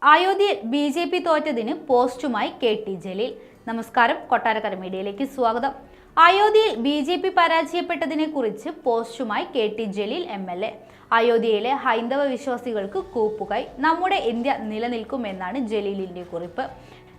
അയോധ്യയിൽ BJP. തോറ്റതിന് പോസ്റ്റുമായി KT Jaleel. നമസ്കാരം, കൊട്ടാരക്കര മീഡിയയിലേക്ക് സ്വാഗതം. അയോധ്യയിൽ ബി.ജെ.പി. പരാജയപ്പെട്ടതിനെ കുറിച്ച് പോസ്റ്റുമായി KT ജലീൽ MLA. അയോധ്യയിലെ ഹൈന്ദവ വിശ്വാസികൾക്ക് കൂപ്പുകൈ, നമ്മുടെ ഇന്ത്യ നിലനിൽക്കുമെന്നാണ് ജലീലിന്റെ കുറിപ്പ്.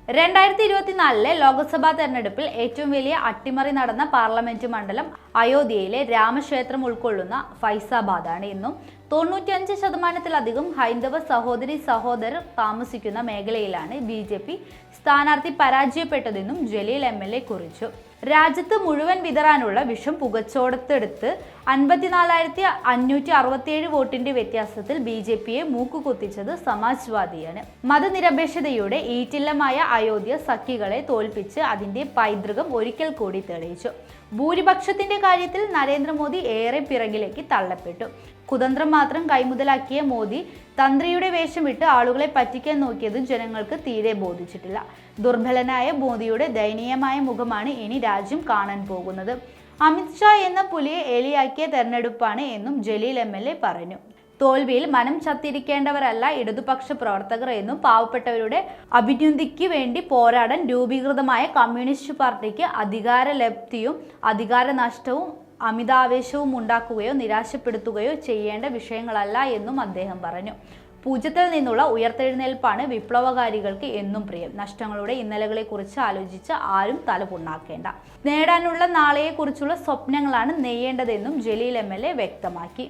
2024 ലോക്സഭാ തെരഞ്ഞെടുപ്പിൽ ഏറ്റവും വലിയ അട്ടിമറി നടന്ന പാർലമെന്റ് മണ്ഡലം അയോധ്യയിലെ രാമക്ഷേത്രം ഉൾക്കൊള്ളുന്ന ഫൈസാബാദാണ്. ഇന്നും 95% ഹൈന്ദവ സഹോദരി സഹോദരർ താമസിക്കുന്ന മേഖലയിലാണ് ബി.ജെ.പി. സ്ഥാനാർത്ഥി പരാജയപ്പെട്ടതെന്നും ജലീൽ MLA കുറിച്ചു. രാജ്യത്ത് മുഴുവൻ വിതറാനുള്ള വിഷം പുകച്ചോടത്തെടുത്ത് 54,567 വോട്ടിന്റെ വ്യത്യാസത്തിൽ ബി.ജെ.പിയെ മൂക്കുകുത്തിച്ചത് സമാജ്വാദിയാണ്. മതനിരപേക്ഷതയുടെ ഈറ്റില്ലമായ അയോധ്യ സഖികളെ തോൽപ്പിച്ച് അതിന്റെ പൈതൃകം ഒരിക്കൽ കൂടി തെളിയിച്ചു. ഭൂരിപക്ഷത്തിന്റെ കാര്യത്തിൽ നരേന്ദ്രമോദി ഏറെ പിറകിലേക്ക് തള്ളപ്പെട്ടു. കുതന്ത്രം മാത്രം കൈമുതലാക്കിയ മോദി തന്ത്രിയുടെ വേഷം വിട്ട് ആളുകളെ പറ്റിക്കാൻ നോക്കിയത് ജനങ്ങൾക്ക് തീരെ ബോധിച്ചിട്ടില്ല. ദുർബലനായ മോദിയുടെ ദയനീയമായ മുഖമാണ് ഇനി രാജ്യം കാണാൻ പോകുന്നത്. അമിത്ഷാ എന്ന പുലിയെ എലിയാക്കിയ തെരഞ്ഞെടുപ്പാണ് എന്നും ജലീൽ MLA പറഞ്ഞു. തോൽവിയിൽ മനം ചത്തിരിക്കേണ്ടവരല്ല ഇടതുപക്ഷ പ്രവർത്തകർ എന്നും പാവപ്പെട്ടവരുടെ അഭ്യുന്നതിക്ക് വേണ്ടി പോരാടാൻ രൂപീകൃതമായ കമ്മ്യൂണിസ്റ്റ് പാർട്ടിക്ക് അധികാരലബ്ധിയും അധികാര നഷ്ടവും അമിതാവേശവും ഉണ്ടാക്കുകയോ നിരാശപ്പെടുത്തുകയോ ചെയ്യേണ്ട വിഷയങ്ങളല്ല എന്നും അദ്ദേഹം പറഞ്ഞു. പൂജ്യത്തിൽ നിന്നുള്ള ഉയർത്തെഴുന്നേൽപ്പാണ് വിപ്ലവകാരികൾക്ക് എന്നും പ്രിയം. നഷ്ടങ്ങളുടെ ഇന്നലകളെക്കുറിച്ച് ആലോചിച്ച് ആരും തലപുണ്ണാക്കേണ്ട. നേടാനുള്ള നാളെയെക്കുറിച്ചുള്ള സ്വപ്നങ്ങളാണ് നെയ്യേണ്ടതെന്നും ജലീൽ MLA വ്യക്തമാക്കി.